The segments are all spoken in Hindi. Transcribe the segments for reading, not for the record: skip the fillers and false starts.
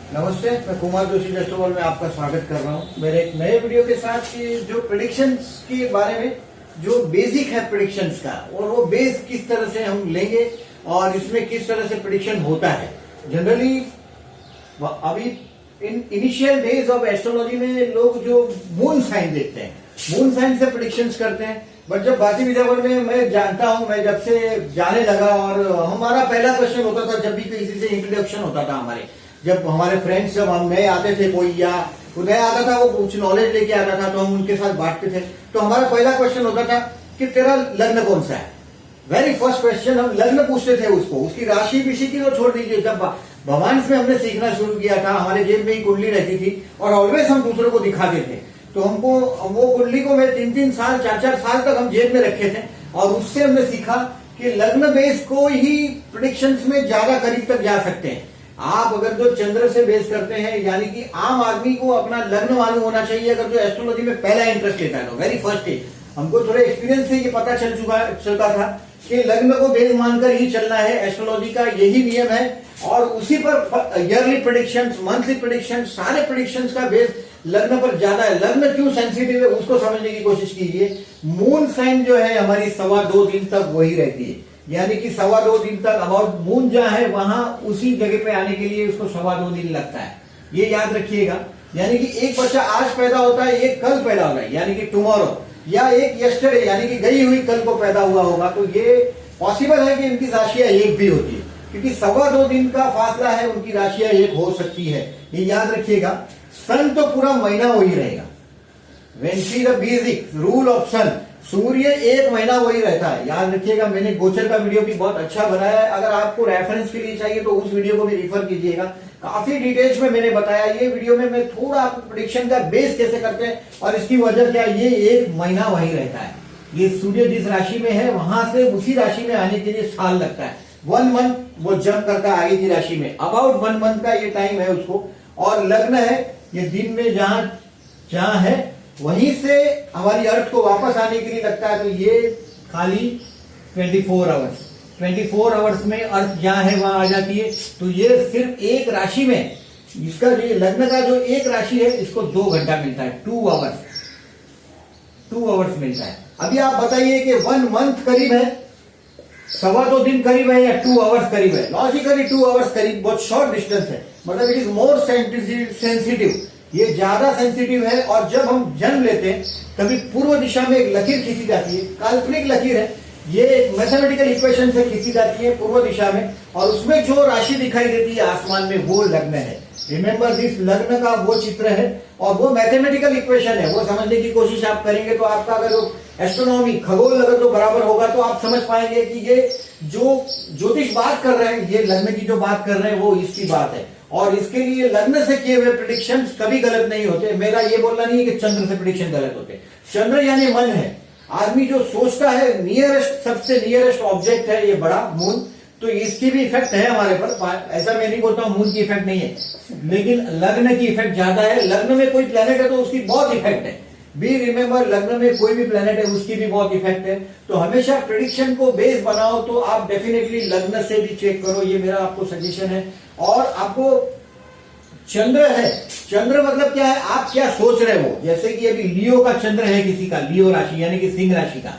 नमस्ते, मैं कुमार जोशी एस्ट्रोलॉजी में आपका स्वागत कर रहा हूं मेरे एक नए वीडियो के साथ कि जो प्रेडिक्शंस के बारे में जो बेसिक है प्रेडिक्शंस का, और वो बेस किस तरह से हम लेंगे और इसमें किस तरह से प्रेडिक्शन होता है। जनरली अभी इनिशियल डेज ऑफ एस्ट्रोलॉजी में लोग जो मून साइन देखते हैं, मून साइन से प्रेडिक्शंस करते हैं। बट जब भारतीय विद्याभवन में मैं जानता हूं, मैं जब से जाने लगा, और हमारा पहला क्वेश्चन होता था जब भी किसी से इंट्रोडक्शन होता था हमारे, जब हमारे फ्रेंड्स जब हम नए आते थे, कोई या नया आता था, वो कुछ नॉलेज लेके आता था तो हम उनके साथ बांटते थे। तो हमारा पहला क्वेश्चन होता था कि तेरा लग्न कौन सा है। वेरी फर्स्ट क्वेश्चन हम लग्न पूछते थे उसको, उसकी राशि विषय की तो छोड़ दीजिए। जब भगवान में हमने सीखना शुरू किया था, हमारे जेब में ही कुंडली रहती थी और ऑलवेज हम दूसरों को दिखाते थे। तो हमको वो कुंडली को मैं 3-3 साल 4-4 साल तक हम जेब में रखे थे, और उससे हमने सीखा कि लग्न बेस को ही प्रेडिक्शंस में ज्यादा करीब तक जा सकते हैं। आप अगर जो चंद्र से बेस करते हैं, यानी कि आम आदमी को अपना लग्न मालूम होना चाहिए अगर जो एस्ट्रोलॉजी में पहला इंटरेस्ट लेता है। तो वेरी फर्स्ट डे हमको थोड़े एक्सपीरियंस से ये पता चलता था कि लग्न को बेस मानकर ही चलना है, एस्ट्रोलॉजी का यही नियम है। और उसी पर ईयरली प्रेडिक्शंस, मंथली प्रेडिक्शंस, सारे प्रेडिक्शंस का बेस लग्न पर ज्यादा है। लग्न क्यों सेंसिटिव है उसको समझने की कोशिश कीजिए। मून साइन जो है हमारी 2.25 दिन तक वही रहती है, यानी कि 2.25 दिन तक अबाउट मून जहां है वहां उसी जगह पे आने के लिए उसको 2.25 दिन लगता है। ये याद रखिएगा। यानी कि एक बच्चा आज पैदा होता है, एक कल पैदा होता है, यानी कि टुमारो, या एक यस्टरडे यानी कि गई हुई कल को पैदा हुआ होगा। तो ये पॉसिबल है कि इनकी राशियां एक भी होती है, क्योंकि 2.25 दिन का फासला है, उनकी राशियां एक हो सकती है। ये याद रखिएगा। सन तो पूरा महीना वही रहेगा। When see the basic rule of sun, सूर्य एक महीना वही रहता है, याद रखिएगा। मैंने गोचर का वीडियो भी बहुत अच्छा बनाया है, अगर आपको रेफरेंस के लिए चाहिए तो उस वीडियो को भी रिफर कीजिएगा। काफी डिटेल्स में मैंने बताया। ये वीडियो में मैं थोड़ा आपको प्रेडिक्शन का बेस कैसे करते हैं और इसकी वजह क्या, ये एक महीना वही रहता है। ये सूर्य जिस राशि में है वहां से उसी राशि में आने के लिए साल लगता है। 1 मंथ वो जंप करता है आगे की राशि में, अबाउट 1 मंथ का ये टाइम है उसको। और लग्न है ये दिन में जहां है वहीं से हमारी अर्थ को वापस आने के लिए लगता है। तो ये खाली 24 आवर्स में अर्थ जहां है वहां आ जाती है। तो ये सिर्फ एक राशि में, इसका जो लग्न का जो एक राशि है इसको 2 घंटा मिलता है, 2 आवर्स मिलता है। अभी आप बताइए कि 1 मंथ करीब है, 2.25 दिन करीब है, या 2 आवर्स करीब है। लॉजिकली 2 आवर्स करीब बहुत शॉर्ट डिस्टेंस है, मतलब इट इज मोर सेंसिटिव, ये ज्यादा सेंसिटिव है। और जब हम जन्म लेते हैं तभी पूर्व दिशा में एक लकीर खींची जाती है, काल्पनिक लकीर है, ये एक मैथमेटिकल इक्वेशन से खींची जाती है पूर्व दिशा में, और उसमें जो राशि दिखाई देती है आसमान में वो लग्न है। रिमेंबर दिस, लग्न का वो चित्र है और वो मैथमेटिकल इक्वेशन है। वो समझने की कोशिश आप करेंगे तो आपका अगर एस्ट्रोनॉमी, खगोल अगर तो बराबर होगा तो आप समझ पाएंगे कि ये जो ज्योतिष बात कर रहे हैं, ये लग्न की जो बात कर रहे हैं वो इसकी बात है। और इसके लिए लग्न से किए हुए प्रेडिक्शंस कभी गलत नहीं होते। मेरा ये बोलना नहीं है कि चंद्र से प्रेडिक्शन गलत होते। चंद्र यानी मन है, आदमी जो सोचता है, नियरेस्ट, सबसे नियरेस्ट ऑब्जेक्ट है ये बड़ा मून। तो इसकी भी इफेक्ट है हमारे पर, ऐसा मैं नहीं बोलता हूं मून की इफेक्ट नहीं है, लेकिन लग्न की इफेक्ट ज्यादा है। लग्न में कोई प्लेनेट है तो उसकी बहुत इफेक्ट है। बी रिमेंबर, लग्न में कोई भी प्लेनेट है उसकी भी बहुत इफेक्ट है। तो हमेशा प्रेडिक्शन को बेस बनाओ तो आप डेफिनेटली लग्न से भी चेक करो, ये मेरा आपको सजेशन है। और आपको चंद्र है, चंद्र मतलब क्या है, आप क्या सोच रहे हो। जैसे कि अभी लियो का चंद्र है किसी का, लियो राशि यानी कि सिंह राशि का,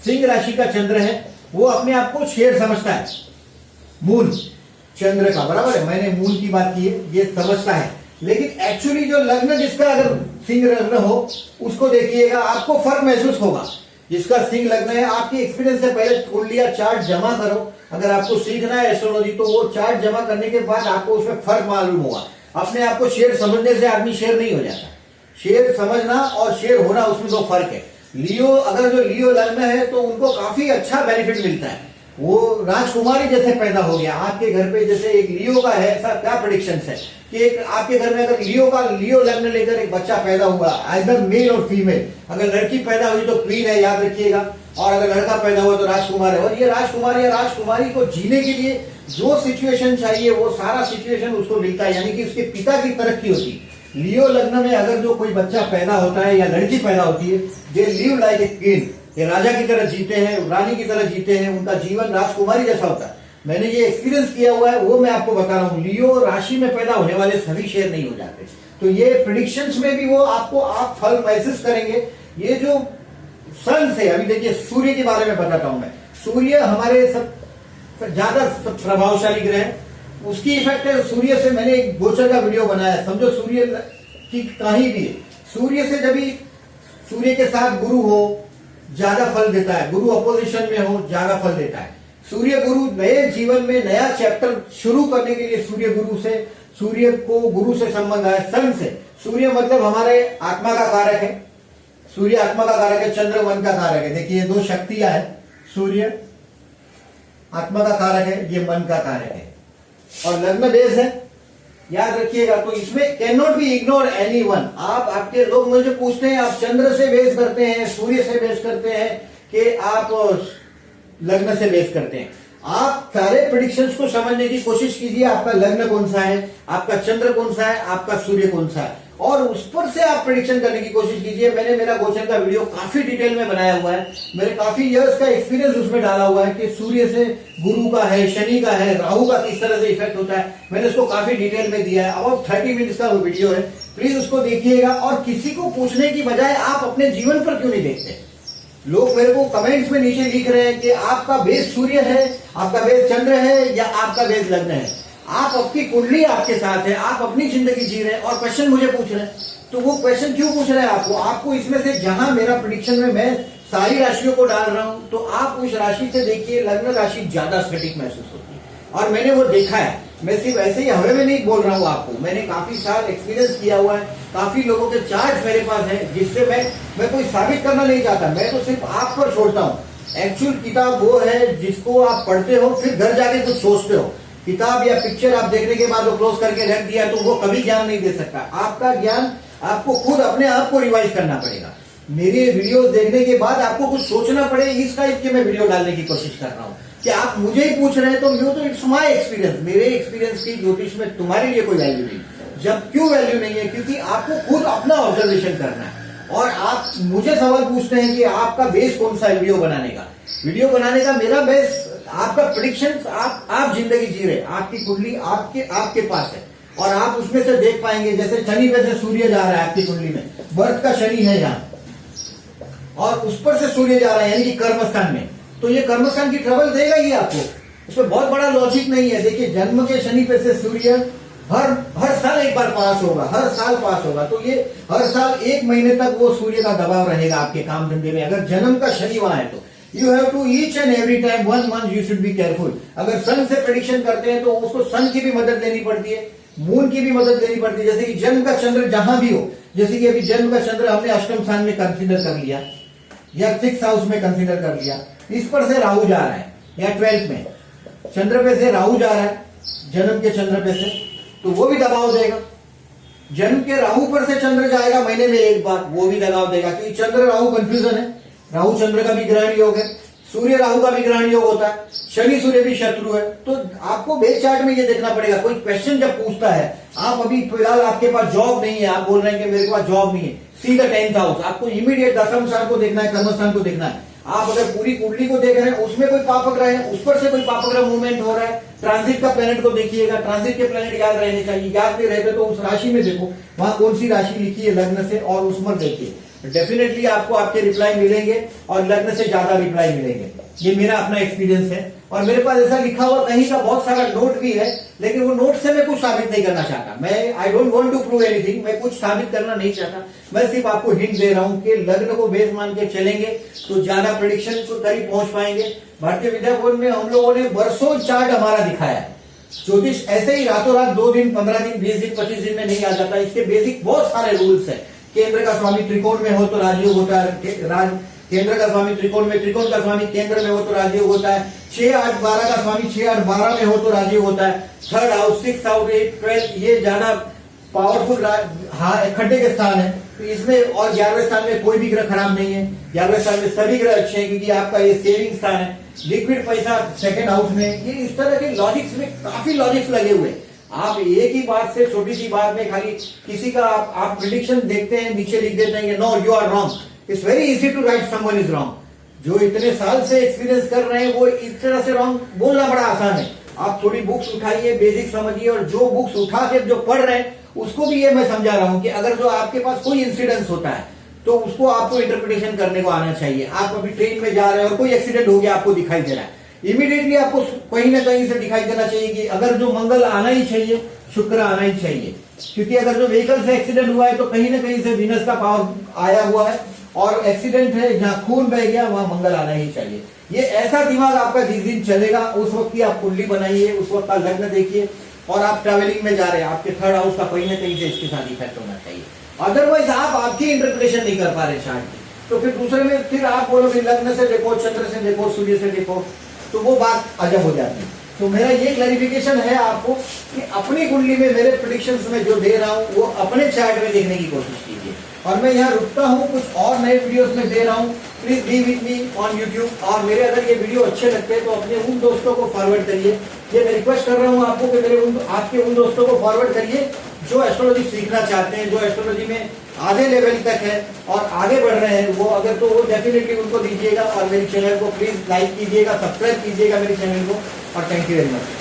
सिंह राशि का चंद्र है, वो अपने आप को शेर समझता है, मून चंद्र का, बराबर है। मैंने मून की बात की है, ये समझता है। लेकिन एक्चुअली जो लग्न जिसका अगर सिंह लग्न हो उसको देखिएगा, आपको फर्क महसूस होगा। जिसका सिंह लग्न है, आपके एक्सपीरियंस से पहले कुंडलियां चार्ट जमा करो। अगर आपको सीखना है एस्ट्रोलॉजी तो वो चार्ट जमा करने के बाद आपको उसमें फर्क मालूम होगा। अपने आप को शेर समझने से आदमी शेर नहीं हो जाता। शेर समझना और शेर होना, उसमें दो फर्क है। लियो, अगर जो लियो लग्न है तो उनको काफी अच्छा बेनिफिट मिलता है। वो राजकुमारी जैसे पैदा हो गया आपके घर पे, जैसे एक लियो का है, ऐसा क्या प्रेडिक्शन है कि एक आपके घर में अगर लियो लग्न लेकर एक बच्चा पैदा हुआ, आइदर मेल और फीमेल, अगर लड़की पैदा हुई तो क्वीन है, याद रखिएगा, और अगर लड़का पैदा हुआ तो राजकुमार है। और ये राजकुमार या राजकुमारी को जीने के लिए जो सिचुएशन चाहिए वो सारा सिचुएशन उसको मिलता है, यानी कि उसके पिता की तरक्की होती है। लियो लग्न में अगर जो कोई बच्चा पैदा होता है या लड़की पैदा होती है, they live like a queen, ये राजा की तरह जीते हैं, रानी की तरह जीते हैं, उनका जीवन राजकुमारी जैसा होता है। मैंने ये एक्सपीरियंस किया हुआ है, वो मैं आपको बता रहा हूं। लियो राशि में पैदा होने वाले सभी शेयर नहीं हो जाते। तो ये प्रिडिक्शंस में भी वो आपको आप फल महसूस करेंगे। ये जो सन से, अभी देखिए सूर्य के बारे में बताता हूं मैं। सूर्य हमारे सब ज्यादा प्रभावशाली ग्रह है, उसकी इफेक्ट है। सूर्य से मैंने एक गोचर का वीडियो बनाया, समझो सूर्य की कहीं भी सूर्य से जब भी सूर्य के साथ गुरु हो ज्यादा फल देता है, गुरु अपोजिशन में हो ज्यादा फल देता है। सूर्य गुरु नए जीवन में नया चैप्टर शुरू करने के लिए सूर्य गुरु से, सूर्य को गुरु से संबंध है, सन से। सूर्य मतलब हमारे आत्मा का कारक है, सूर्य आत्मा का कारक है, चंद्र मन का कारक है। देखिए ये दो शक्तियां हैं, सूर्य आत्मा का कारक है, ये मन का कारक है, और लग्न बेस है, याद रखिएगा। तो इसमें can not be ignore any one. आप आपके लोग मुझे पूछते हैं आप चंद्र से बेस करते हैं, सूर्य से बेस करते हैं कि आप लग्न से बेस करते हैं। आप सारे प्रेडिक्शंस को समझने की कोशिश कीजिए, आपका लग्न कौन सा है, आपका चंद्र कौन सा है, आपका सूर्य कौन सा है, और उस पर से आप प्रेडिक्शन करने की कोशिश कीजिए। मैंने मेरा गोचर का वीडियो काफी डिटेल में बनाया हुआ है, मेरे काफी इयर्स का एक्सपीरियंस उसमें डाला हुआ है कि सूर्य से गुरु का है, शनि का है, राहु का किस तरह से इफेक्ट होता है। मैंने उसको काफी डिटेल में दिया है, अबाउट 30 मिनट्स का वो वीडियो है, प्लीज उसको देखिएगा। और किसी को पूछने की बजाय आप अपने जीवन पर क्यों नहीं देखते। लोग मेरे को कमेंट्स में नीचे लिख रहे हैं कि आपका बेस सूर्य है, आपका बेस चंद्र है, या आपका बेस लग्न है। आप अपनी कुंडली आपके साथ है, आप अपनी जिंदगी जी रहे हैं और क्वेश्चन मुझे पूछ रहे हैं। तो वो क्वेश्चन क्यों पूछ रहे हैं आपको इसमें से जहां मेरा प्रेडिक्शन में मैं सारी राशियों को डाल रहा हूं, तो आप उस राशि से देखिए, लग्न राशि ज्यादा सटीक महसूस होती है। और मैंने वो देखा है, मैं सिर्फ ऐसे ही हवे में नहीं बोल रहा हूं आपको, मैंने काफी साल एक्सपीरियंस किया हुआ है, काफी लोगों के चार्ट मेरे पास है, जिससे मैं कोई साबित करना नहीं चाहता, मैं तो सिर्फ आप पर छोड़ता हूं। एक्चुअल किताब वो है जिसको आप पढ़ते हो, फिर घर जाके कुछ सोचते हो। किताब या पिक्चर आप देखने के बाद वो क्लोज करके रख दिया तो वो कभी ज्ञान नहीं दे सकता। आपका ज्ञान आपको खुद अपने आप को रिवाइज करना पड़ेगा। मेरे वीडियो देखने के बाद आपको कुछ सोचना पड़े, इस टाइप के मैं वीडियो डालने की कोशिश कर रहा हूँ। कि आप मुझे ही पूछ रहे हैं तो मैं तो इट्स माय एक्सपीरियंस, मेरे एक्सपीरियंस की ज्योतिष में तुम्हारे लिए कोई वैल्यू नहीं। जब क्यों वैल्यू नहीं है, क्योंकि आपको खुद अपना ऑब्जर्वेशन करना है। और आप मुझे सवाल पूछते हैं कि आपका बेस कौन सा है वीडियो बनाने का। वीडियो बनाने का मेरा बेस आपका प्रेडिक्शंस, आप जिंदगी जी रहे, आपकी कुंडली आपके पास है, और आप उसमें से देख पाएंगे। जैसे शनि पे से सूर्य जा रहा है आपकी कुंडली में, बर्थ का शनि है यहाँ, और उस पर से सूर्य जा रहा है यानी कि कर्मस्थान में, तो ये कर्मस्थान की ट्रबल देगा ही आपको। उसमें बहुत बड़ा लॉजिक नहीं है। देखिए जन्म के शनि पे से सूर्य हर साल एक बार पास होगा, हर साल पास होगा, तो ये हर साल 1 महीने तक वो सूर्य का दबाव रहेगा आपके काम धंधे में। अगर जन्म का शनि वहां है तो you have to each and every time 1 month you should be careful. अगर सन से प्रेडिक्शन करते हैं तो उसको सन की भी मदद लेनी पड़ती है, मून की भी मदद लेनी पड़ती है। जैसे कि जन्म का चंद्र जहां भी हो, जैसे कि अभी जन्म का चंद्र हमने अष्टम स्थान में कंसिडर कर लिया या 6th हाउस में कंसिडर कर लिया, इस पर से राहु जा रहा है, या 12th में चंद्र पे से राहु जा रहा है, जन्म के चंद्र पे से, तो वो भी दबाव देगा। जन्म के राहु पर से चंद्र जाएगा महीने में एक बार, वो भी दबाव देगा, क्योंकि चंद्र राहु कंफ्यूजन है। राहु चंद्र का भी ग्रहण योग है, सूर्य राहु का भी ग्रहण योग होता है, शनि सूर्य भी शत्रु है। तो आपको बेस चार्ट में ये देखना पड़ेगा। कोई क्वेश्चन जब पूछता है, आप अभी फिलहाल आपके पास जॉब नहीं है, आप बोल रहे हैं कि मेरे पास जॉब नहीं है, सी द 10th हाउस, आपको इमीडिएट दशम स्थान को देखना है, कर्मस्थान को देखना है। आप अगर पूरी कुंडली को देख रहे हैं, उसमें कोई पाप ग्रह है, उस पर से कोई पाप ग्रह मूवमेंट हो रहा है, ट्रांजिट का प्लेनेट को देखिएगा। ट्रांजिट के प्लेनेट याद रहने चाहिए, याद नहीं रहते तो उस राशि में देखो वहां कौन सी राशि लिखी है लग्न से, और उस पर देखिए, डेफिनेटली आपको आपके रिप्लाई मिलेंगे, और लग्न से ज्यादा रिप्लाई मिलेंगे। ये मेरा अपना एक्सपीरियंस है, और मेरे पास ऐसा लिखा हुआ कहीं का बहुत सारा नोट भी है, लेकिन वो नोट से मैं कुछ साबित नहीं करना चाहता। मैं I don't want to prove anything, मैं कुछ साबित करना नहीं चाहता। मैं सिर्फ आपको हिंट दे रहा हूं कि लग्न को बेस मान के चलेंगे तो ज्यादा प्रेडिक्शन को करीब पहुंच पाएंगे। भारतीय विद्यापीठ में हम लोगों ने वर्षों चार्ट हमारा दिखाया है। ज्योतिष ऐसे ही रातों रात 2 दिन, 15 दिन, 20 दिन, 25 दिन में नहीं आ जाता। इसके बेसिक बहुत सारे रूल्स है। केंद्र का स्वामी त्रिकोण में हो तो राजयोग होता है, केंद्र का स्वामी त्रिकोण में, त्रिकोण का स्वामी केंद्र में हो तो राजयोग होता है, 6, 8, 12 का स्वामी 6, 8, 12 में हो तो राजयोग होता है। 3rd हाउस, 6th हाउस, 8, 12 ये ज्यादा पावरफुल खड्डे के स्थान है। तो इसमें और 11वें स्थान में कोई भी ग्रह खराब नहीं है। 11वें स्थान में सभी ग्रह अच्छे हैं, क्योंकि आपका ये सेविंग स्थान है। लिक्विड पैसा 2nd हाउस में। ये इस तरह के लॉजिक्स में काफी लॉजिक्स लगे हुए। आप एक ही बात से, छोटी सी बात में खाली किसी का आप प्रिडिक्शन देखते हैं, नीचे लिख देते हैं no you are wrong. It's very easy to write someone is wrong. जो इतने साल से एक्सपीरियंस कर रहे हैं वो इस तरह से रॉन्ग बोलना बड़ा आसान है। आप थोड़ी बुक्स उठाइए, बेसिक समझिए, और जो बुक्स उठा के जो पढ़ रहे हैं उसको भी ये मैं समझा रहा हूं कि अगर जो आपके पास कोई इंसिडेंस होता है तो उसको आपको इंटरप्रिटेशन करने को आना चाहिए। आप अभी ट्रेन में जा रहे हैं और कोई एक्सीडेंट हो गया, आपको दिखाई दे रहा है, इमीडिएटली आपको कहीं ना कहीं से दिखाई देना चाहिए कि अगर जो मंगल आना ही चाहिए, शुक्र आना ही चाहिए, क्योंकि अगर जो व्हीकल से एक्सीडेंट हुआ है तो कहीं ना कहीं से वीनस का पावर आया हुआ है, और एक्सीडेंट है जहां खून बह गया वहां मंगल आना ही चाहिए। ये ऐसा दिमाग आपका जिस दिन चलेगा उस वक्त की आप कुंडली बनाइए, उस वक्त का लग्न देखिए, और आप ट्रैवलिंग में जा रहे हैं, आपके थर्ड हाउस का कहीं ना कहीं से इसके साथ इफेक्ट होना चाहिए। अदरवाइज आप आपकी इंटरप्रिटेशन नहीं कर पा रहे चार्ट की, तो फिर दूसरे में फिर आप बोलो कि लग्न से देखो, चंद्र से देखो, सूर्य से देखो, तो वो बात अजब हो जाती है। तो मेरा ये क्लैरिफिकेशन है आपको कि अपनी कुंडली में मेरे प्रेडिक्शंस में जो दे रहा हूं वो अपने चार्ट में देखने की कोशिश कीजिए। और मैं यहाँ रुकता हूँ, कुछ और नए वीडियोस में दे रहा हूँ, please be with me on YouTube. और मेरे अगर ये वीडियो अच्छे लगते हैं तो अपने उन दोस्तों को फॉरवर्ड करिए। ये मैं रिक्वेस्ट कर रहा हूँ आपको कि मेरे आपके उन दोस्तों को फॉरवर्ड करिए जो एस्ट्रोलॉजी सीखना चाहते हैं, जो एस्ट्रोलॉजी में आधे लेवल तक है और आगे बढ़ रहे हैं, वो अगर तो वो डेफिनेटली उनको दीजिएगा। और मेरे चैनल को प्लीज लाइक कीजिएगा, सब्सक्राइब कीजिएगा मेरे चैनल को, और थैंक यू वेरी मच।